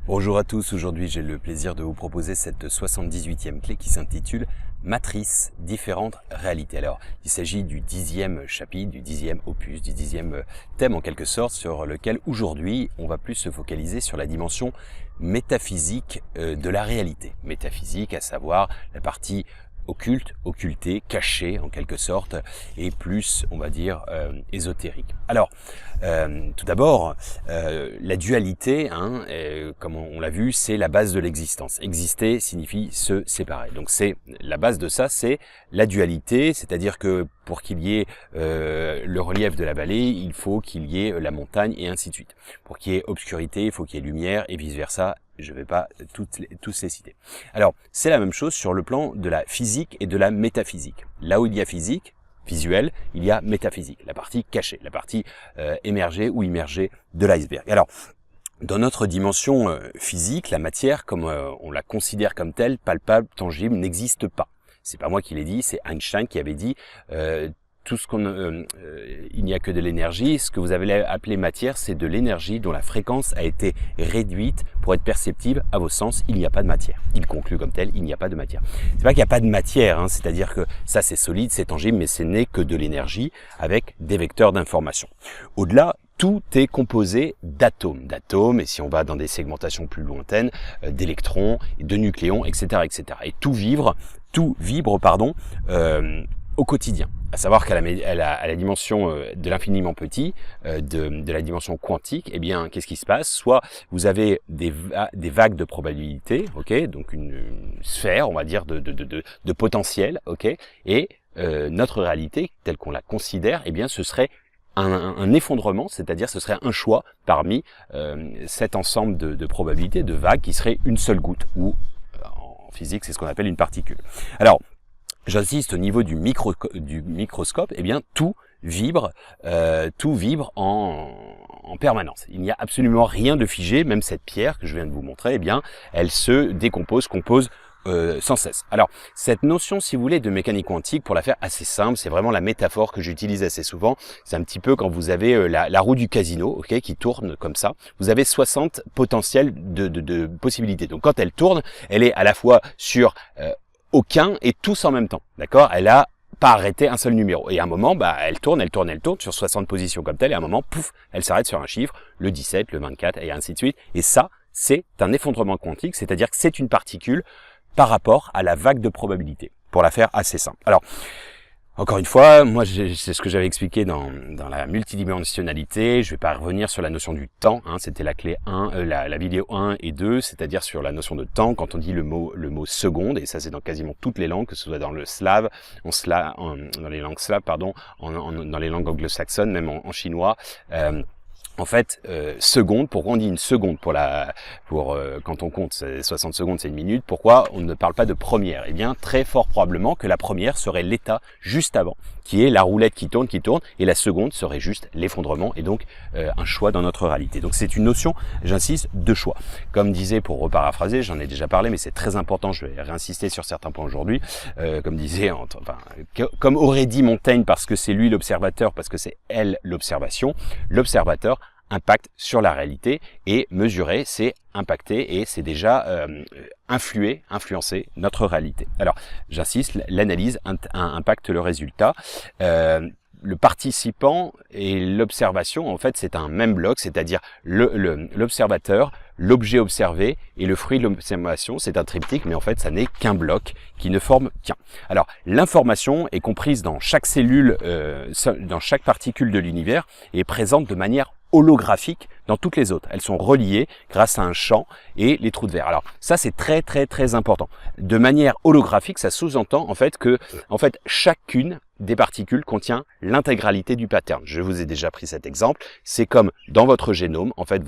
Bonjour à tous, aujourd'hui j'ai le plaisir de vous proposer cette 78e clé qui s'intitule Matrice, différentes réalités. Alors, il s'agit du 10e chapitre, du 10e opus, du 10e thème en quelque sorte, sur lequel aujourd'hui on va plus se focaliser sur la dimension métaphysique de la réalité. Métaphysique, à savoir la partie occulte, occultée, cachée en quelque sorte, et plus, on va dire, ésotérique. Alors, tout d'abord, la dualité, comme on l'a vu, c'est la base de l'existence. Exister signifie se séparer. Donc c'est la base de ça, c'est la dualité, c'est-à-dire que pour qu'il y ait le relief de la vallée, il faut qu'il y ait la montagne et ainsi de suite. Pour qu'il y ait obscurité, il faut qu'il y ait lumière et vice-versa. Je ne vais pas tous les citer. Alors, c'est la même chose sur le plan de la physique et de la métaphysique. Là où il y a physique, visuel, il y a métaphysique, la partie cachée, la partie émergée ou immergée de l'iceberg. Alors, dans notre dimension physique, la matière, comme on la considère comme telle, palpable, tangible, n'existe pas. C'est pas moi qui l'ai dit, c'est Einstein qui avait dit tout ce il n'y a que de l'énergie. Ce que vous avez appelé matière, c'est de l'énergie dont la fréquence a été réduite pour être perceptible à vos sens. Il n'y a pas de matière. Il conclut comme tel, il n'y a pas de matière. C'est pas qu'il n'y a pas de matière, c'est-à-dire que ça c'est solide, c'est tangible, mais ce n'est que de l'énergie avec des vecteurs d'information. Au-delà, tout est composé d'atomes, et si on va dans des segmentations plus lointaines, d'électrons, de nucléons, etc., etc. Et tout vibre, au quotidien. À savoir qu'à la dimension de l'infiniment petit, de la dimension quantique, eh bien, qu'est-ce qui se passe? Soit vous avez des vagues de probabilité, ok, donc une sphère, on va dire, de potentiel, ok, et notre réalité, telle qu'on la considère, eh bien, ce serait un effondrement, c'est-à-dire ce serait un choix parmi cet ensemble de probabilités, de vagues, qui serait une seule goutte, ou en physique, c'est ce qu'on appelle une particule. Alors, j'insiste, au niveau du microscope, eh bien tout vibre en permanence. Il n'y a absolument rien de figé, même cette pierre que je viens de vous montrer, eh bien elle se décompose, compose sans cesse. Alors, cette notion, si vous voulez, de mécanique quantique, pour la faire assez simple, c'est vraiment la métaphore que j'utilise assez souvent. C'est un petit peu quand vous avez la roue du casino, ok, qui tourne comme ça. Vous avez 60 potentiels de possibilités. Donc, quand elle tourne, elle est à la fois sur aucun et tous en même temps, d'accord? Elle a pas arrêté un seul numéro. Et à un moment, elle tourne sur 60 positions comme telle, et à un moment, pouf, elle s'arrête sur un chiffre, le 17, le 24, et ainsi de suite. Et ça, c'est un effondrement quantique, c'est-à-dire que c'est une particule par rapport à la vague de probabilité, pour la faire assez simple. Alors, encore une fois, moi c'est ce que j'avais expliqué dans la multidimensionnalité. Je vais pas revenir sur la notion du temps, c'était la clé 1, la vidéo 1 et 2, c'est-à-dire sur la notion de temps, quand on dit le mot seconde, et ça c'est dans quasiment toutes les langues, que ce soit dans le slave, dans les langues slaves, pardon, dans les langues anglo-saxonnes, même en chinois. En fait, seconde, pourquoi on dit une seconde quand on compte 60 secondes, c'est une minute, pourquoi on ne parle pas de première? Eh bien, très fort probablement que la première serait l'état juste avant, qui est la roulette qui tourne, et la seconde serait juste l'effondrement, et donc un choix dans notre réalité. Donc c'est une notion, j'insiste, de choix. Comme disait, pour reparaphraser, j'en ai déjà parlé, mais c'est très important, je vais réinsister sur certains points aujourd'hui, comme aurait dit Montaigne, parce que c'est lui l'observateur, parce que c'est elle l'observation, l'observateur impact sur la réalité, et mesurer, c'est impacter, et c'est déjà influencer notre réalité. Alors, j'insiste, l'analyse impacte le résultat. Le participant et l'observation, en fait, c'est un même bloc, c'est-à-dire l'observateur, l'objet observé et le fruit de l'observation, c'est un triptyque, mais en fait, ça n'est qu'un bloc qui ne forme qu'un. Alors, l'information est comprise dans chaque cellule, dans chaque particule de l'univers, et est présente de manière holographique dans toutes les autres. Elles sont reliées grâce à un champ et les trous de verre. Alors ça, c'est très très très important. De manière holographique, ça sous-entend en fait que chacune des particules contient l'intégralité du pattern. Je vous ai déjà pris cet exemple. C'est comme dans votre génome, en fait,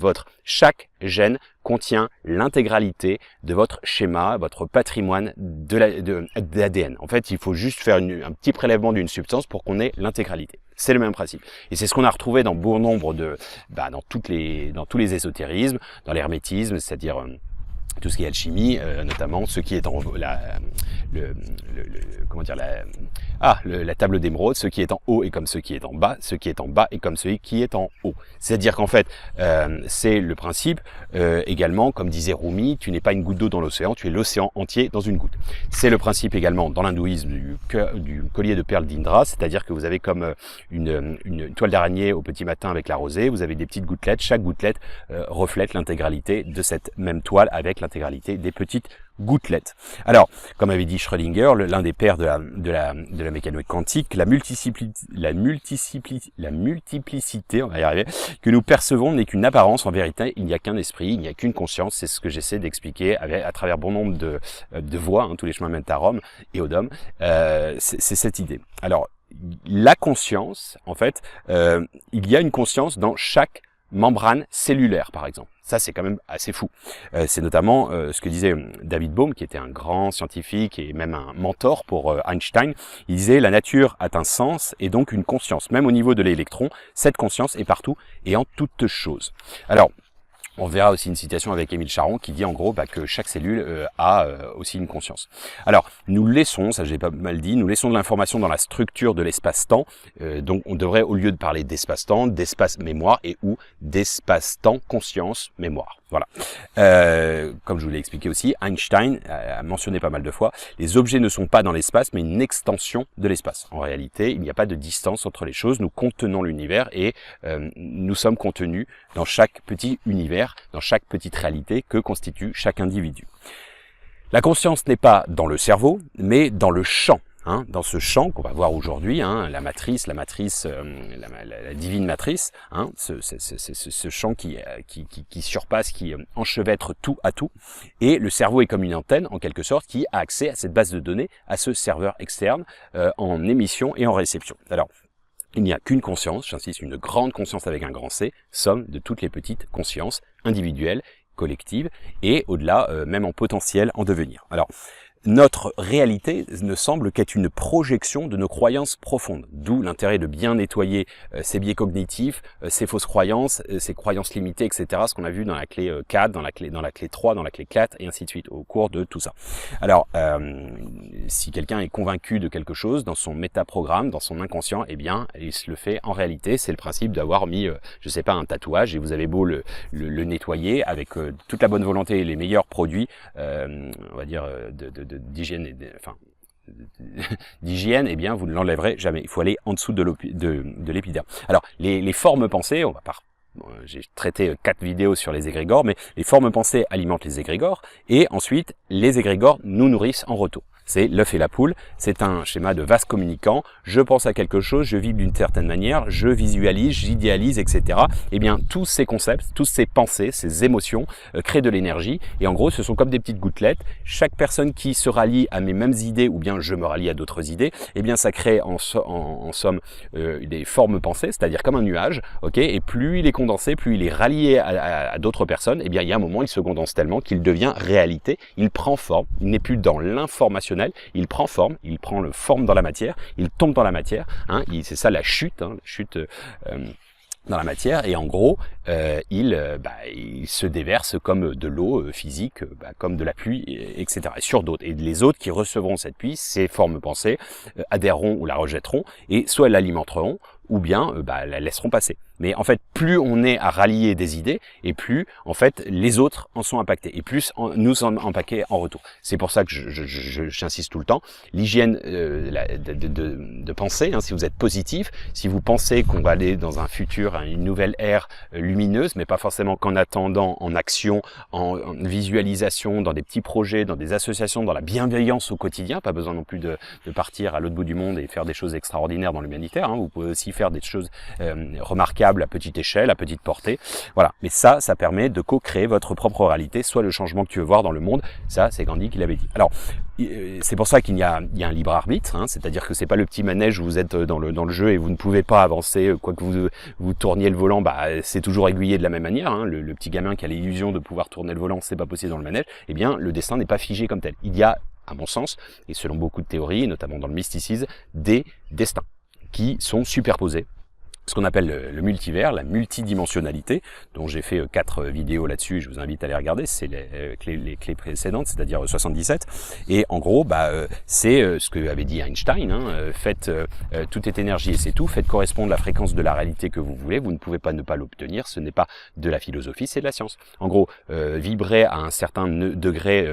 chaque gène contient l'intégralité de votre schéma, votre patrimoine d'ADN. En fait, il faut juste faire un petit prélèvement d'une substance pour qu'on ait l'intégralité. C'est le même principe. Et c'est ce qu'on a retrouvé dans bon nombre dans tous les ésotérismes, dans l'hermétisme, c'est-à-dire tout ce qui est alchimie, notamment ce qui est en la table d'émeraude, ce qui est en haut est comme ce qui est en bas, ce qui est en bas est comme ce qui est en haut. C'est-à-dire qu'en fait, c'est le principe également, comme disait Rumi, tu n'es pas une goutte d'eau dans l'océan, tu es l'océan entier dans une goutte. C'est le principe également dans l'hindouisme du collier de perles d'Indra, c'est-à-dire que vous avez comme une toile d'araignée au petit matin avec la rosée, vous avez des petites gouttelettes, chaque gouttelette reflète l'intégralité de cette même toile avec l'intégralité des petites gouttelettes. Alors, comme avait dit Schrödinger, l'un des pères de la mécanique quantique, la multiplicité, on va y arriver, que nous percevons n'est qu'une apparence. En vérité, il n'y a qu'un esprit, il n'y a qu'une conscience. C'est ce que j'essaie d'expliquer à travers bon nombre de voies, hein, tous les chemins mènent à Rome et au Dôme. C'est cette idée. Alors, la conscience, en fait, il y a une conscience dans chaque membrane cellulaire, par exemple. Ça, c'est quand même assez fou. C'est notamment ce que disait David Bohm, qui était un grand scientifique et même un mentor pour Einstein. Il disait « La nature a un sens et donc une conscience. Même au niveau de l'électron, cette conscience est partout et en toutes choses. » Alors, on verra aussi une citation avec Émile Charron qui dit en gros que chaque cellule a aussi une conscience. Alors, nous laissons, ça j'ai pas mal dit, nous laissons de l'information dans la structure de l'espace-temps. Donc, on devrait, au lieu de parler d'espace-temps, d'espace-mémoire et ou d'espace-temps, conscience, mémoire. Voilà. Comme je vous l'ai expliqué aussi, Einstein a mentionné pas mal de fois, les objets ne sont pas dans l'espace, mais une extension de l'espace. En réalité, il n'y a pas de distance entre les choses. Nous contenons l'univers et nous sommes contenus dans chaque petit univers, dans chaque petite réalité que constitue chaque individu. La conscience n'est pas dans le cerveau, mais dans le champ. Hein, dans ce champ qu'on va voir aujourd'hui, hein, la divine matrice, hein, ce champ qui surpasse, qui enchevêtre tout à tout, et le cerveau est comme une antenne en quelque sorte qui a accès à cette base de données, à ce serveur externe en émission et en réception. Alors, il n'y a qu'une conscience, j'insiste, une grande conscience avec un grand C, somme de toutes les petites consciences individuelles, collectives et au-delà, même en potentiel, en devenir. Alors, notre réalité ne semble qu'être une projection de nos croyances profondes, d'où l'intérêt de bien nettoyer ces biais cognitifs, ces fausses croyances, ces croyances limitées, etc. Ce qu'on a vu dans la clé 4, dans la clé 3, dans la clé 4 et ainsi de suite au cours de tout ça. Alors, si quelqu'un est convaincu de quelque chose dans son métaprogramme, dans son inconscient, eh bien, il se le fait en réalité. C'est le principe d'avoir mis, je sais pas, un tatouage et vous avez beau le nettoyer avec toute la bonne volonté et les meilleurs produits, on va dire, d'hygiène d'hygiène, eh bien vous ne l'enlèverez jamais. Il faut aller en dessous de l'épiderme. Alors les formes pensées, on va pas. J'ai traité 4 vidéos sur les égrégores, mais les formes pensées alimentent les égrégores et ensuite les égrégores nous nourrissent en retour. C'est l'œuf et la poule, c'est un schéma de vase communicant, je pense à quelque chose, je vibre d'une certaine manière, je visualise, j'idéalise, etc. Eh bien, tous ces concepts, toutes ces pensées, ces émotions créent de l'énergie et en gros, ce sont comme des petites gouttelettes. Chaque personne qui se rallie à mes mêmes idées ou bien je me rallie à d'autres idées, eh bien, ça crée en somme des formes pensées, c'est-à-dire comme un nuage, ok. Et plus il est condensé, plus il est rallié à d'autres personnes, eh bien, il y a un moment, il se condense tellement qu'il devient réalité, il prend forme, il n'est plus dans l'informationnel. Il prend forme, il prend forme dans la matière, il tombe dans la matière, hein, c'est ça la chute, hein, dans la matière, et en gros, il se déverse comme de l'eau physique, comme de la pluie, etc. Et sur d'autres. Et les autres qui recevront cette pluie, ces formes pensées, adhéreront ou la rejetteront, et soit l'alimenteront, ou bien la laisseront passer. Mais en fait, plus on est à rallier des idées, et plus en fait les autres en sont impactés, et plus nous sommes impactés en retour. C'est pour ça que j'insiste tout le temps. L'hygiène de pensée, hein, si vous êtes positif, si vous pensez qu'on va aller dans un futur, une nouvelle ère lumineuse, mais pas forcément qu'en attendant, en action, en visualisation, dans des petits projets, dans des associations, dans la bienveillance au quotidien, pas besoin non plus de partir à l'autre bout du monde et faire des choses extraordinaires dans l'humanitaire, hein. Vous pouvez aussi faire des choses remarquables à petite échelle, à petite portée. Voilà. Mais ça permet de co-créer votre propre réalité, soit le changement que tu veux voir dans le monde. Ça, c'est Gandhi qui l'avait dit. Alors, c'est pour ça qu'il y a un libre arbitre, hein, c'est-à-dire que c'est pas le petit manège où vous êtes dans le jeu et vous ne pouvez pas avancer, quoi que vous tourniez le volant, c'est toujours aiguillé de la même manière. Hein. Le petit gamin qui a l'illusion de pouvoir tourner le volant, c'est pas possible dans le manège. Eh bien, le destin n'est pas figé comme tel. Il y a, à mon sens, et selon beaucoup de théories, notamment dans le mysticisme, des destins qui sont superposés ce qu'on appelle le multivers, la multidimensionnalité, dont j'ai fait 4 vidéos là-dessus, je vous invite à les regarder, c'est les clés précédentes, c'est-à-dire 77, et en gros, c'est ce que avait dit Einstein, faites, tout est énergie et c'est tout, faites correspondre la fréquence de la réalité que vous voulez, vous ne pouvez pas ne pas l'obtenir, ce n'est pas de la philosophie, c'est de la science. En gros, vibrez à un certain degré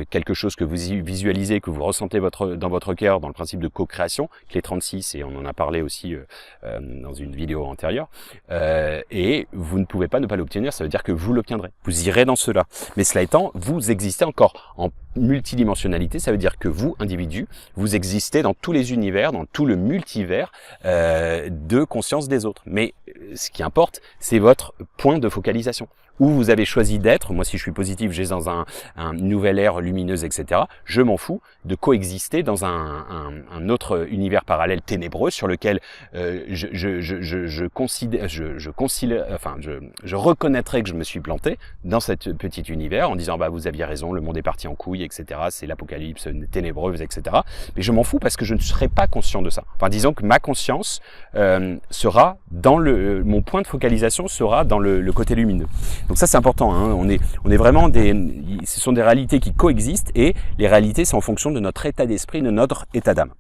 quelque chose que vous visualisez, que vous ressentez dans votre cœur, dans le principe de co-création, clé 36, et on en a parlé aussi dans une vidéo antérieure, et vous ne pouvez pas ne pas l'obtenir, ça veut dire que vous l'obtiendrez. Vous irez dans cela. Mais cela étant, vous existez encore en multidimensionnalité, ça veut dire que vous, individu, vous existez dans tous les univers, dans tout le multivers de conscience des autres. Mais ce qui importe, c'est votre point de focalisation. Où vous avez choisi d'être, moi si je suis positif, j'ai dans un nouvelle ère lumineuse, etc. Je m'en fous de coexister dans un autre univers parallèle ténébreux sur lequel je reconnaîtrai que je me suis planté dans cet petit univers en disant vous aviez raison, le monde est parti en couille, etc. C'est l'apocalypse ténébreuse, etc. Mais je m'en fous parce que je ne serai pas conscient de ça. Enfin, disons que ma conscience sera dans mon point de focalisation sera dans le côté lumineux. Donc ça c'est important, on est vraiment ce sont des réalités qui coexistent et les réalités c'est en fonction de notre état d'esprit, de notre état d'âme.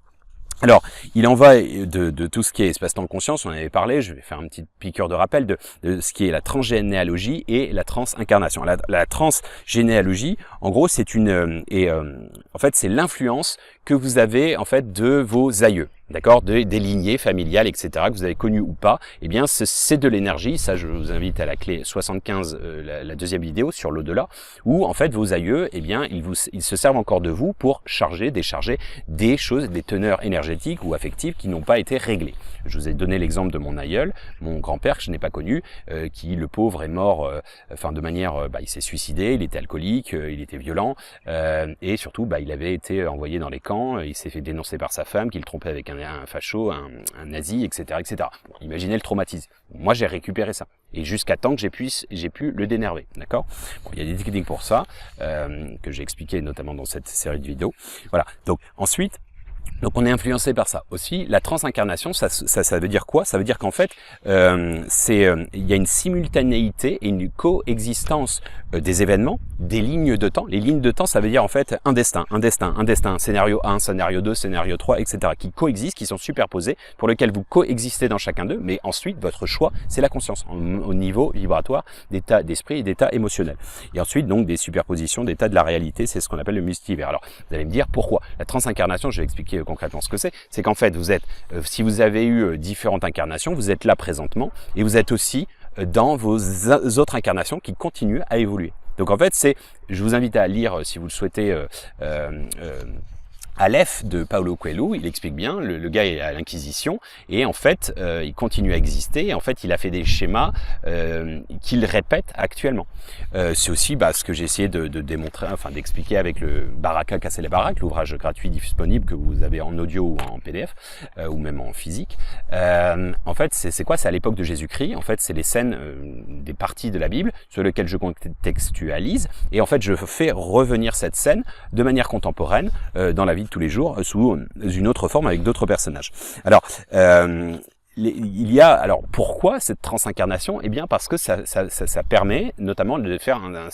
Alors, il en va de tout ce qui est espace-temps conscience, on en avait parlé, je vais faire une petite piqûre de rappel de ce qui est la transgénéalogie et la transincarnation. La transgénéalogie, en gros, c'est en fait, c'est l'influence que vous avez en fait de vos aïeux. D'accord, des lignées familiales, etc., que vous avez connues ou pas, eh bien c'est de l'énergie. Ça, je vous invite à la clé 75, la deuxième vidéo sur l'au-delà, où en fait vos aïeux, eh bien ils se servent encore de vous pour charger, décharger des choses, des teneurs énergétiques ou affectives qui n'ont pas été réglées. Je vous ai donné l'exemple de mon aïeul, mon grand-père que je n'ai pas connu, qui le pauvre est mort, de manière, il s'est suicidé, il était alcoolique, il était violent, et surtout, il avait été envoyé dans les camps, il s'est fait dénoncer par sa femme, qu'il trompait avec un facho, un nazi, etc., etc. Bon, imaginez le traumatisme. Moi, j'ai récupéré ça. Et jusqu'à temps que j'ai pu le dénerver. D'accord ? Bon, il y a des techniques pour ça, que j'ai expliqué notamment dans cette série de vidéos. Voilà. Donc, ensuite, on est influencé par ça. Aussi, la transincarnation, ça veut dire quoi ? Ça veut dire qu'en fait, il y a une simultanéité et une coexistence des événements, des lignes de temps. Les lignes de temps, ça veut dire en fait un destin, scénario 1, scénario 2, scénario 3, etc. qui coexistent, qui sont superposés, pour lesquels vous coexistez dans chacun d'eux, mais ensuite, votre choix, c'est la conscience, au niveau vibratoire, d'état d'esprit et d'état émotionnel. Et ensuite, donc, des superpositions d'états de la réalité, c'est ce qu'on appelle le multivers. Alors, vous allez me dire, pourquoi ? La transincarnation, je vais expliquer concrètement ce que c'est qu'en fait, vous êtes, si vous avez eu différentes incarnations, vous êtes là présentement, et vous êtes aussi dans vos autres incarnations qui continuent à évoluer. Donc en fait, je vous invite à lire, si vous le souhaitez, Aleph de Paulo Coelho, il explique bien, le gars est à l'Inquisition, et en fait, il continue à exister, et en fait, il a fait des schémas qu'il répète actuellement. C'est aussi ce que j'ai essayé de démontrer, d'expliquer avec le Baraka Casser les Baraques, l'ouvrage gratuit disponible que vous avez en audio ou en PDF, ou même en physique. En fait, c'est quoi ? C'est à l'époque de Jésus-Christ, en fait, c'est les scènes, des parties de la Bible sur lesquelles je contextualise, et en fait, je fais revenir cette scène de manière contemporaine dans la vie de tous les jours sous une autre forme avec d'autres personnages. Alors, pourquoi cette transincarnation ? Eh bien, parce que ça permet notamment de faire une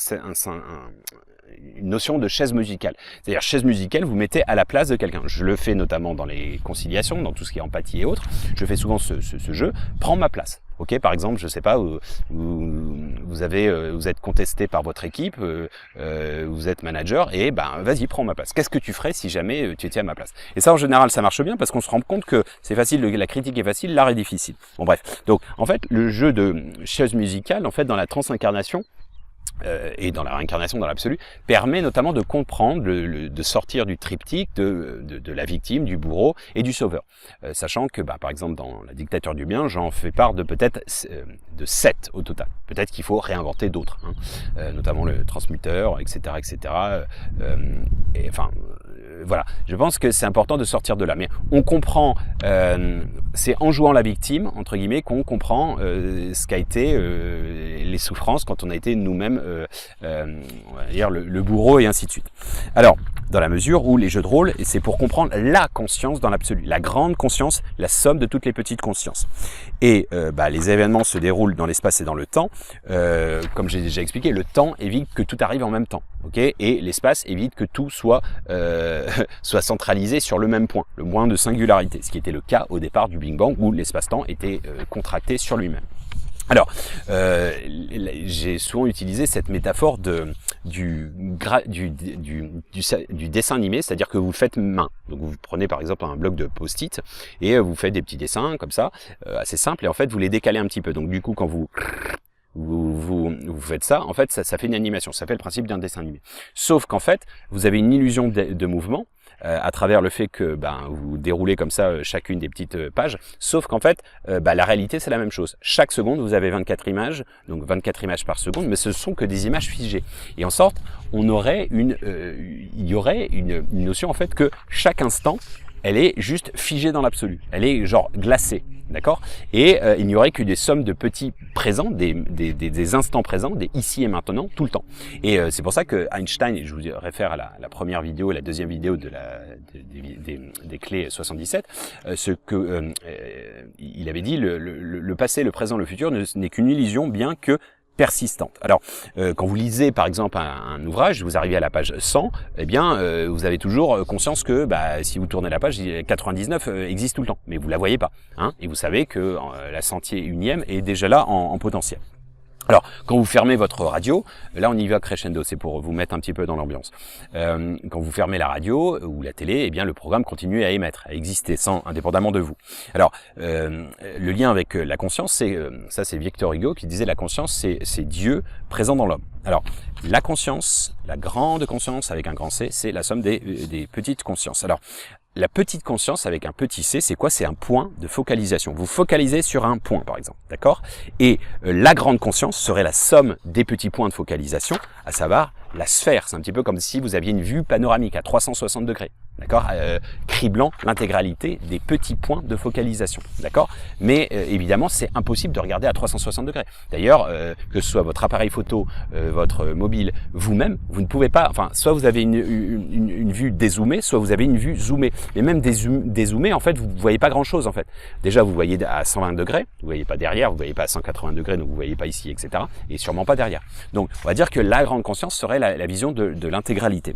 notion de chaise musicale. C'est-à-dire, chaise musicale, vous mettez à la place de quelqu'un. Je le fais notamment dans les conciliations, dans tout ce qui est empathie et autres. Je fais souvent ce jeu. Prends ma place. Ok, par exemple, je sais pas, vous êtes contesté par votre équipe, vous êtes manager, et vas-y, prends ma place. Qu'est-ce que tu ferais si jamais tu étais à ma place ? Et ça, en général, ça marche bien parce qu'on se rend compte que c'est facile, la critique est facile, l'art est difficile. Bon, bref. Donc, en fait, le jeu de chaise musicale, en fait, dans la transincarnation, et dans la réincarnation dans l'absolu, permet notamment de comprendre, de sortir du triptyque de la victime, du bourreau et du sauveur. Sachant que, par exemple, dans la dictature du bien, j'en fais part de peut-être de 7 au total. Peut-être qu'il faut réinventer d'autres, notamment le transmuteur, etc., etc. voilà, je pense que c'est important de sortir de là. Mais on comprend, c'est en jouant la victime, entre guillemets, qu'on comprend ce qu'a été les souffrances quand on a été nous-mêmes, on va dire, le bourreau et ainsi de suite. Alors, dans la mesure où les jeux de rôle, et c'est pour comprendre la conscience dans l'absolu, la grande conscience, la somme de toutes les petites consciences. Et les événements se déroulent dans l'espace et dans le temps. Comme j'ai déjà expliqué, le temps évite que tout arrive en même temps, ok, et l'espace évite que tout soit soit centralisé sur le même point, le point de singularité, ce qui était le cas au départ du Big Bang où l'espace-temps était contracté sur lui-même. Alors, j'ai souvent utilisé cette métaphore du dessin animé, c'est-à-dire que vous le faites main. Donc vous prenez par exemple un bloc de post-it et vous faites des petits dessins comme ça, assez simples, et en fait vous les décalez un petit peu. Donc du coup quand vous faites ça, en fait ça fait une animation, ça fait le principe d'un dessin animé. Sauf qu'en fait vous avez une illusion de mouvement, à travers le fait que vous déroulez comme ça chacune des petites pages, sauf qu'en fait la réalité c'est la même chose. Chaque seconde vous avez 24 images, donc 24 images par seconde, mais ce sont que des images figées. Et en sorte, il y aurait une notion en fait que chaque instant elle est juste figée dans l'absolu, elle est genre glacée, d'accord? Et il n'y aurait que des sommes de petits présents, des instants présents, des ici et maintenant, tout le temps. Et c'est pour ça que Einstein, et je vous réfère à la première vidéo, la deuxième vidéo des clés 77, il avait dit le passé, le présent, le futur n'est qu'une illusion, bien que persistante. Alors, quand vous lisez par exemple un ouvrage, vous arrivez à la page 100, eh bien, vous avez toujours conscience que si vous tournez la page, 99 existe tout le temps, mais vous la voyez pas, hein, et vous savez que la 101e est déjà là en potentiel. Alors, quand vous fermez votre radio, là on y va crescendo, c'est pour vous mettre un petit peu dans l'ambiance. Quand vous fermez la radio ou la télé, eh bien le programme continue à émettre, à exister, indépendamment de vous. Alors, le lien avec la conscience, c'est Victor Hugo qui disait la conscience, c'est Dieu présent dans l'homme. Alors, la conscience, la grande conscience avec un grand C, c'est la somme des petites consciences. Alors, la petite conscience avec un petit c, c'est quoi? C'est un point de focalisation. Vous focalisez sur un point, par exemple, d'accord? Et la grande conscience serait la somme des petits points de focalisation, à savoir la sphère. C'est un petit peu comme si vous aviez une vue panoramique à 360 degrés, d'accord? Criblant l'intégralité des petits points de focalisation, d'accord? Mais évidemment, c'est impossible de regarder à 360 degrés. D'ailleurs, que ce soit votre appareil photo, votre mobile, vous-même, vous ne pouvez pas, enfin, soit vous avez une vue dézoomée, soit vous avez une vue zoomée. Mais même dézoomé, en fait, vous ne voyez pas grand-chose, en fait. Déjà, vous voyez à 120 degrés, vous voyez pas derrière, vous voyez pas à 180 degrés, donc vous voyez pas ici, etc. Et sûrement pas derrière. Donc, on va dire que la grande conscience serait la vision de l'intégralité.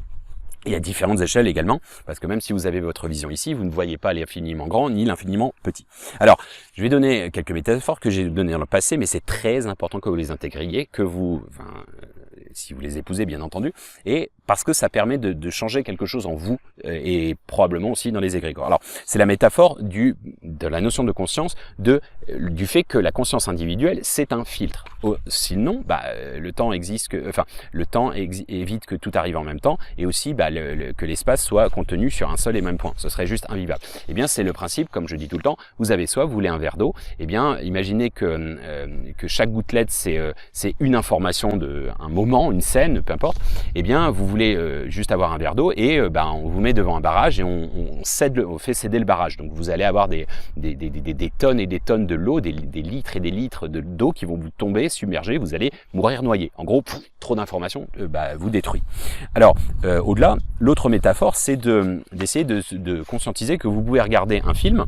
Il y a différentes échelles également, parce que même si vous avez votre vision ici, vous ne voyez pas l'infiniment grand ni l'infiniment petit. Alors, je vais donner quelques métaphores que j'ai données dans le passé, mais c'est très important que vous les intégriez, si vous les épousez bien entendu, et parce que ça permet de changer quelque chose en vous et probablement aussi dans les égrégores. Alors, c'est la métaphore de la notion de conscience, du fait que la conscience individuelle, c'est un filtre. Sinon, le temps évite que tout arrive en même temps, et aussi que l'espace soit contenu sur un seul et même point. Ce serait juste invivable. Eh bien, c'est le principe, comme je dis tout le temps, vous avez soif, vous voulez un verre d'eau, eh bien, imaginez que chaque gouttelette, c'est une information un moment, une scène, peu importe. Eh bien, vous voulez juste avoir un verre d'eau et on vous met devant un barrage et on fait céder le barrage. Donc vous allez avoir des tonnes et des tonnes de l'eau, des litres et des litres d'eau qui vont vous tomber, submerger, vous allez mourir noyé. En gros, trop d'informations vous détruit. Alors, au-delà, l'autre métaphore, c'est d'essayer de conscientiser que vous pouvez regarder un film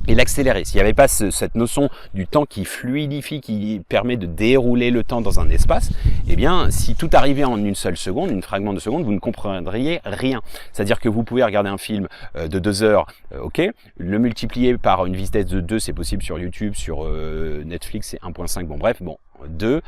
et l'accélérer. S'il n'y avait pas cette notion du temps qui fluidifie, qui permet de dérouler le temps dans un espace, eh bien, si tout arrivait en une seule seconde, une fragment de seconde, vous ne comprendriez rien. C'est-à-dire que vous pouvez regarder un film de 2 heures, ok, le multiplier par une vitesse de 2, c'est possible sur YouTube, sur Netflix, c'est 1.5, bon bref, 2,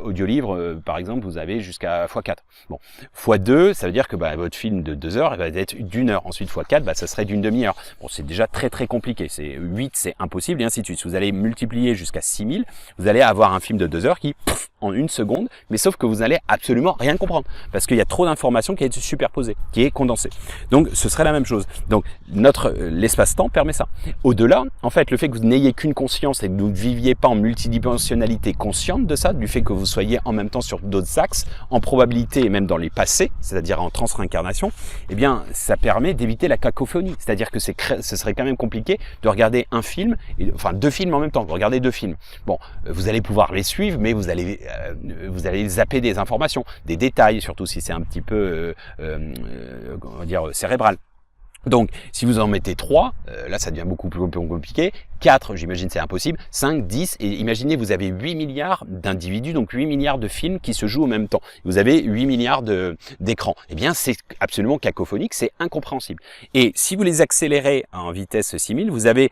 audiolivre, par exemple, vous avez jusqu'à x4. Bon, x2, ça veut dire que votre film de 2 heures va être d'1 heure. Ensuite, x4, ça serait d'une demi-heure. Bon, c'est déjà très très compliqué. C'est 8, c'est impossible, et ainsi de suite. Si vous allez multiplier jusqu'à 6000, vous allez avoir un film de 2 heures qui, en 1 seconde, mais sauf que vous allez absolument rien comprendre. Parce qu'il y a trop d'informations qui est superposée, qui est condensée. Donc, ce serait la même chose. Donc, l'espace-temps permet ça. Au-delà, en fait, le fait que vous n'ayez qu'une conscience et que vous ne viviez pas en multidimensionnalité consciente de ça, du fait que vous soyez en même temps sur d'autres axes, en probabilité et même dans les passés, c'est-à-dire en transréincarnation, eh bien, ça permet d'éviter la cacophonie. C'est-à-dire que ce serait quand même compliqué de regarder un film, enfin 2 films en même temps, vous regardez 2 films. Bon, vous allez pouvoir les suivre, mais vous allez zapper des informations, des détails, surtout si c'est un petit peu, on va dire, cérébral. Donc, si vous en mettez 3, là ça devient beaucoup plus compliqué. 4, j'imagine c'est impossible. 5, 10, et imaginez vous avez 8 milliards d'individus, donc 8 milliards de films qui se jouent en même temps. Vous avez 8 milliards d'écrans. Eh bien, c'est absolument cacophonique, c'est incompréhensible. Et si vous les accélérez en vitesse 6000, vous avez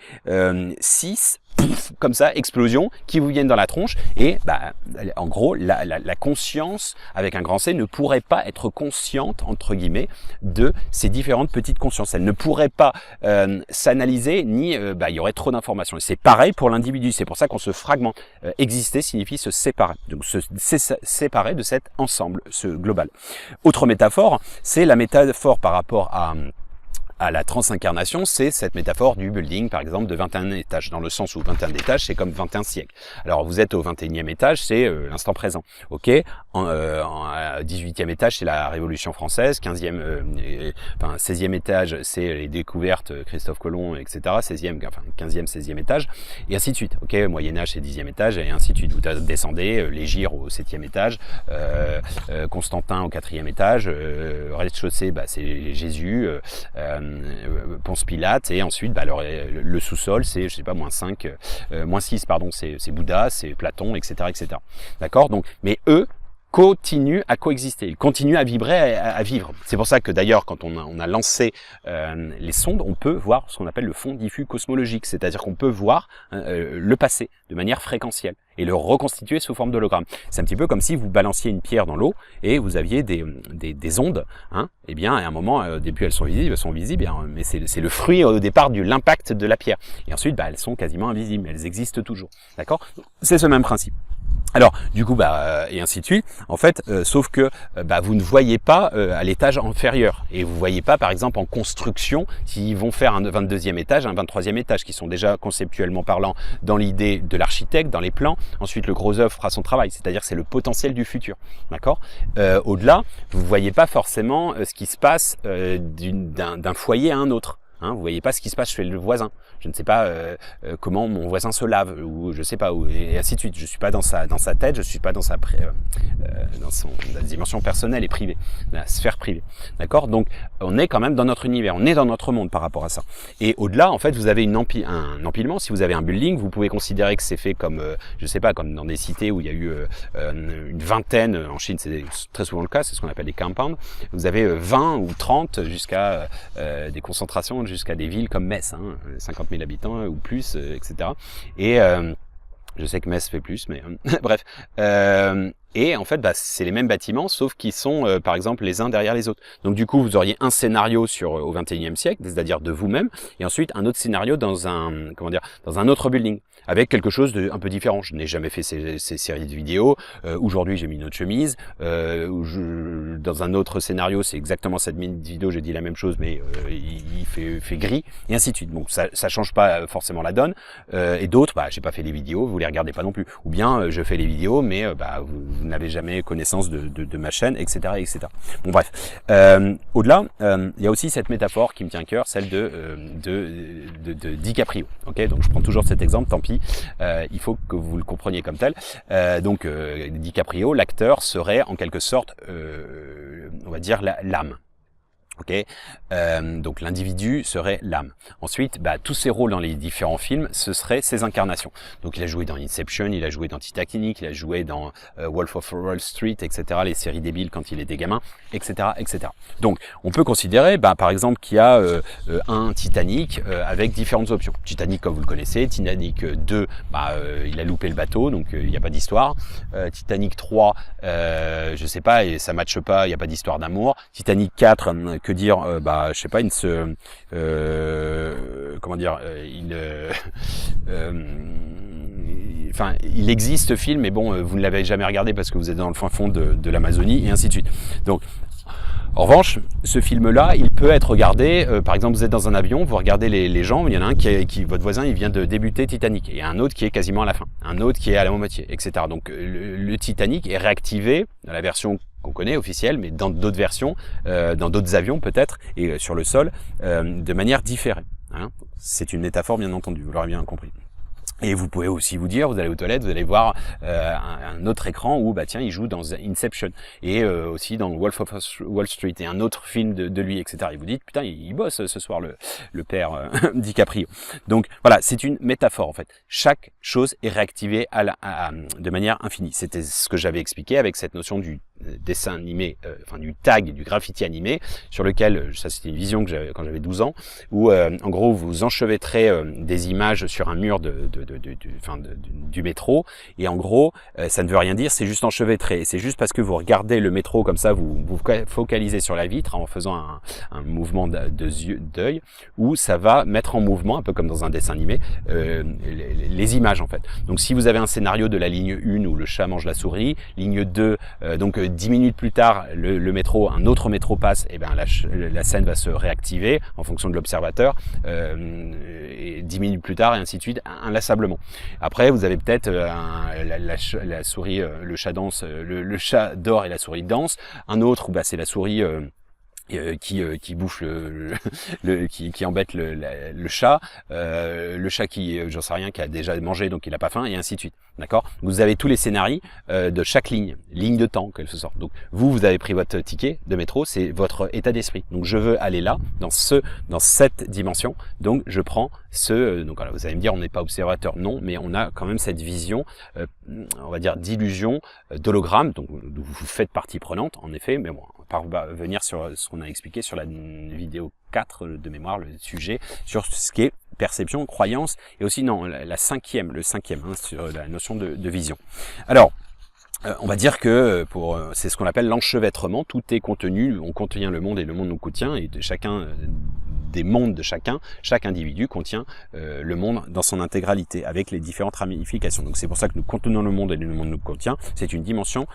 6, pouf, comme ça, explosion, qui vous viennent dans la tronche, et bah, en gros, la conscience, avec un grand C, ne pourrait pas être consciente, entre guillemets, de ces différentes petites consciences. Elle ne pourrait pas s'analyser, ni il y aurait trop d'informations. Et c'est pareil pour l'individu, c'est pour ça qu'on se fragmente. Exister signifie se séparer, donc se séparer de cet ensemble, ce global. Autre métaphore, c'est la métaphore par rapport à la transincarnation, c'est cette métaphore du building, par exemple, de 21 étages, dans le sens où 21 étages, c'est comme 21 siècles. Alors, vous êtes au 21e étage, c'est l'instant présent, ok. 18e étage, c'est la Révolution française, 16e étage, c'est les découvertes, Christophe Colomb, etc., 15e, 16e étage, et ainsi de suite, ok. Moyen-Âge, c'est 10e étage, et ainsi de suite. Vous descendez, les Gires au 7e étage, Constantin au 4e étage, rez-de-chaussée, c'est Jésus, Ponce Pilate, et ensuite le sous-sol c'est, je sais pas, moins 6 pardon, c'est Bouddha, c'est Platon, etc., etc. D'accord. Donc, mais eux continuent à coexister, ils continuent à vibrer, à vivre. C'est pour ça que d'ailleurs, quand on a lancé les sondes, on peut voir ce qu'on appelle le fond diffus cosmologique, c'est-à-dire qu'on peut voir le passé de manière fréquentielle et le reconstituer sous forme d'hologramme. C'est un petit peu comme si vous balanciez une pierre dans l'eau et vous aviez des ondes. Eh bien, à un moment, au début, elles sont visibles, mais c'est le fruit au départ de l'impact de la pierre. Et ensuite, elles sont quasiment invisibles, mais elles existent toujours. D'accord ? C'est ce même principe. Alors, du coup, et ainsi de suite, en fait, sauf que vous ne voyez pas à l'étage inférieur. Et vous voyez pas, par exemple, en construction, s'ils vont faire un 22e étage, un 23e étage, qui sont déjà conceptuellement parlant dans l'idée de l'architecte, dans les plans. Ensuite, le gros œuvre fera son travail, c'est-à-dire que c'est le potentiel du futur. D'accord ? Au-delà, vous voyez pas forcément ce qui se passe d'un foyer à un autre. Vous voyez pas ce qui se passe chez le voisin. Je ne sais pas comment mon voisin se lave, ou je sais pas où, et ainsi de suite. Je suis pas dans sa tête, je suis pas dans la dimension personnelle et privée, la sphère privée. D'accord ? Donc, on est quand même dans notre univers, on est dans notre monde par rapport à ça. Et au-delà, en fait, vous avez un empilement. Si vous avez un building, vous pouvez considérer que c'est fait comme, je sais pas, comme dans des cités où il y a eu une vingtaine. En Chine, c'est très souvent le cas, c'est ce qu'on appelle des compounds. Vous avez 20 ou 30 jusqu'à des concentrations, jusqu'à des villes comme Metz, 50 000 habitants ou plus, etc. Et je sais que Metz fait plus, mais bref. Et en fait, c'est les mêmes bâtiments, sauf qu'ils sont, par exemple, les uns derrière les autres. Donc du coup, vous auriez un scénario au 21e siècle, c'est-à-dire de vous-même, et ensuite un autre scénario dans un autre building, avec quelque chose de un peu différent. Je n'ai jamais fait ces séries de vidéos. Aujourd'hui, j'ai mis une autre chemise. Dans un autre scénario, c'est exactement cette vidéo, j'ai dit la même chose, mais il fait gris, et ainsi de suite. Donc ça change pas forcément la donne. Et d'autres, j'ai pas fait les vidéos, vous les regardez pas non plus. Ou bien je fais les vidéos, mais vous n'avez jamais connaissance de ma chaîne, etc., etc. Bon bref. Au-delà, il y a aussi cette métaphore qui me tient à cœur, celle de DiCaprio. Ok, donc je prends toujours cet exemple, tant pis. Il faut que vous le compreniez comme tel. Donc DiCaprio, l'acteur, serait en quelque sorte, on va dire, l'âme. Ok, donc l'individu serait l'âme. Ensuite, tous ces rôles dans les différents films, ce seraient ses incarnations. Donc il a joué dans Inception, il a joué dans Titanic, il a joué dans Wolf of Wall Street, etc. Les séries débiles quand il était gamin, etc., etc. Donc on peut considérer, par exemple, qu'il y a un Titanic avec différentes options. Titanic, comme vous le connaissez, Titanic 2, il a loupé le bateau, donc il n'y a pas d'histoire. Titanic 3, je sais pas, et ça matche pas, il n'y a pas d'histoire d'amour. Titanic 4, que dire, je sais pas, il existe ce film, mais bon, vous ne l'avez jamais regardé parce que vous êtes dans le fin fond de l'Amazonie, et ainsi de suite. Donc, En revanche, ce film-là, il peut être regardé, par exemple, vous êtes dans un avion, vous regardez les gens, il y en a un votre voisin, il vient de débuter Titanic, et un autre qui est quasiment à la fin, un autre qui est à la moitié, etc. Donc le Titanic est réactivé dans la version qu'on connaît, officielle, mais dans d'autres versions, dans d'autres avions peut-être, et sur le sol, de manière différée. Hein. C'est une métaphore, bien entendu, vous l'aurez bien compris. Et vous pouvez aussi vous dire, vous allez aux toilettes, vous allez voir un autre écran où, bah tiens, il joue dans Inception et aussi dans Wolf of Wall Street et un autre film de lui, etc. Et vous dites, putain, il bosse ce soir le père DiCaprio. Donc voilà, c'est une métaphore en fait. Chaque chose est réactivée de manière infinie. C'était ce que j'avais expliqué avec cette notion du dessin animé, enfin du tag, du graffiti animé, sur lequel, ça c'était une vision que j'avais quand j'avais 12 ans, où en gros vous enchevêtrez des images sur un mur du métro, et en gros ça ne veut rien dire, c'est juste enchevêtré, c'est juste parce que vous regardez le métro comme ça, vous focalisez sur la vitre en faisant un mouvement d'œil, où ça va mettre en mouvement, un peu comme dans un dessin animé, les images en fait. Donc si vous avez un scénario de la ligne 1 où le chat mange la souris, ligne 2, donc 10 minutes plus tard, un autre métro passe, et ben la scène va se réactiver en fonction de l'observateur, et 10 minutes plus tard, et ainsi de suite, inlassablement. Après, vous avez peut-être la souris, le chat danse, le chat dort et la souris danse. Un autre où bah, c'est la souris qui bouffe qui embête le chat qui j'en sais rien, qui a déjà mangé donc il a pas faim, et ainsi de suite. D'accord? Vous avez tous les scénarios de chaque ligne de temps qu'elle se sort. Donc vous avez pris votre ticket de métro, c'est votre état d'esprit. Donc je veux aller là dans cette dimension. Donc je prends donc voilà, vous allez me dire on n'est pas observateur, non, mais on a quand même cette vision on va dire d'illusion, d'hologramme, donc vous faites partie prenante en effet, mais bon, on va revenir sur ce qu'on a expliqué sur la vidéo 4 de mémoire, le sujet sur ce qui est perception, croyance, et aussi le cinquième sur la notion de vision. Alors on va dire que c'est ce qu'on appelle l'enchevêtrement, tout est contenu, on contient le monde et le monde nous contient, et des mondes de chaque individu contient le monde dans son intégralité, avec les différentes ramifications. Donc c'est pour ça que nous contenons le monde et le monde nous contient, c'est une dimension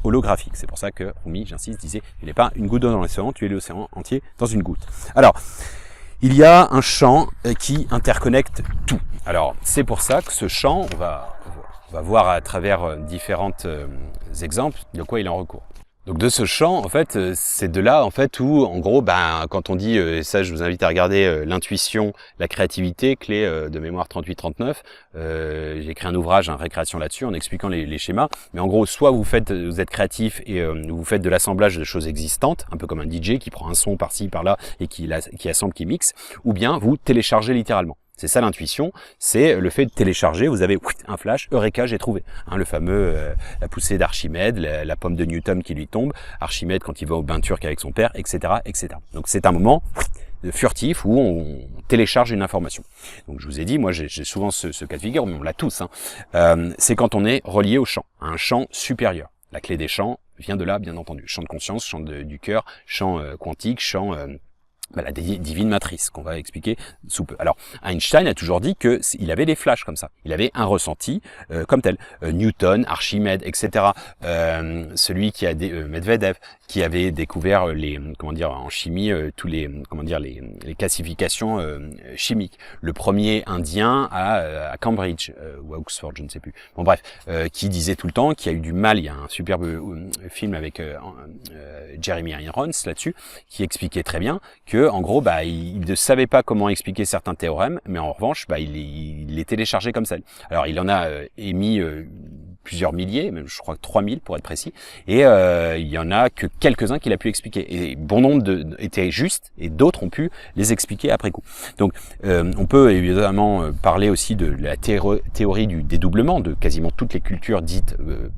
holographique. C'est pour ça que Rumi, j'insiste, disait, il n'est pas une goutte d'eau dans l'océan, tu es l'océan entier dans une goutte. Alors, il y a un champ qui interconnecte tout. Alors, c'est pour ça que ce champ, on va voir à travers différents exemples de quoi il en recourt. Donc de ce champ, en fait, c'est de là en fait où, en gros, quand on dit, ça je vous invite à regarder l'intuition, la créativité, clé de mémoire 38-39, j'ai écrit un ouvrage, récréation là-dessus, en expliquant les schémas, mais en gros, soit vous êtes créatif et vous faites de l'assemblage de choses existantes, un peu comme un DJ qui prend un son par-ci, par-là, et qui assemble, qui mixe, ou bien vous téléchargez littéralement. C'est ça l'intuition, c'est le fait de télécharger, vous avez un flash, Eureka, j'ai trouvé. Le fameux, la poussée d'Archimède, la pomme de Newton qui lui tombe, Archimède quand il va au bain turc avec son père, etc., etc. Donc c'est un moment furtif où on télécharge une information. Donc je vous ai dit, moi j'ai souvent ce cas de figure, mais on l'a tous, c'est quand on est relié au champ, à un champ supérieur. La clé des champs vient de là, bien entendu. Champ de conscience, champ du cœur, champ quantique, champ... la divine matrice qu'on va expliquer sous peu. Alors Einstein a toujours dit que il avait des flashs comme ça, il avait un ressenti comme tel. Newton, Archimède, etc. Celui qui a Medvedev, qui avait découvert en chimie tous les classifications chimiques. Le premier Indien à Cambridge ou à Oxford, je ne sais plus. Bon bref, qui disait tout le temps, qui a eu du mal. Il y a un superbe film avec Jeremy Irons là-dessus, qui expliquait très bien que en gros il ne savait pas comment expliquer certains théorèmes, mais en revanche il les téléchargeait comme ça. Alors il en a émis plusieurs milliers, même je crois 3000 pour être précis, et il y en a que quelques-uns qu'il a pu expliquer, et bon nombre étaient justes et d'autres ont pu les expliquer après coup. Donc on peut évidemment parler aussi de la théorie du dédoublement de quasiment toutes les cultures dites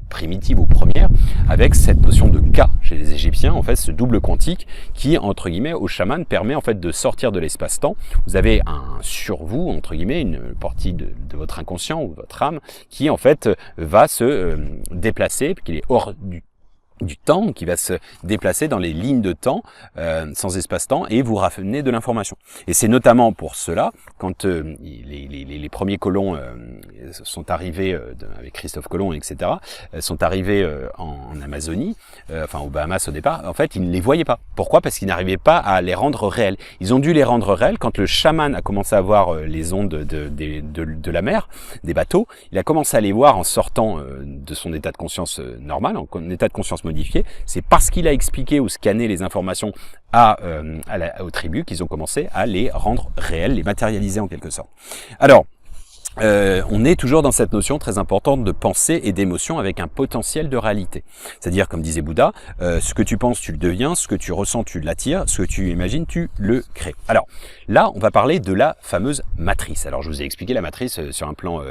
primitives ou premières, avec cette notion de K chez les Égyptiens, en fait ce double quantique qui entre guillemets au chaman permet en fait de sortir de l'espace-temps. Vous avez sur vous entre guillemets une partie de votre inconscient ou votre âme qui en fait va se déplacer, qu'il est hors du temps qui va se déplacer dans les lignes de temps sans espace-temps et vous ramener de l'information. Et c'est notamment pour cela, quand les premiers colons sont arrivés, avec Christophe Colomb, etc., sont arrivés en Amazonie, enfin aux Bahamas au départ, en fait, ils ne les voyaient pas. Pourquoi? Parce qu'ils n'arrivaient pas à les rendre réels. Ils ont dû les rendre réels quand le chaman a commencé à voir les ondes de la mer, des bateaux. Il a commencé à les voir en sortant de son état de conscience normal, en état de conscience modifié. C'est parce qu'il a expliqué ou scanné les informations aux tribus qu'ils ont commencé à les rendre réels, les matérialiser en quelque sorte. Alors, on est toujours dans cette notion très importante de pensée et d'émotion avec un potentiel de réalité. C'est-à-dire, comme disait Bouddha, ce que tu penses, tu le deviens, ce que tu ressens, tu l'attires, ce que tu imagines, tu le crées. Alors, là, on va parler de la fameuse matrice. Alors, je vous ai expliqué la matrice sur un plan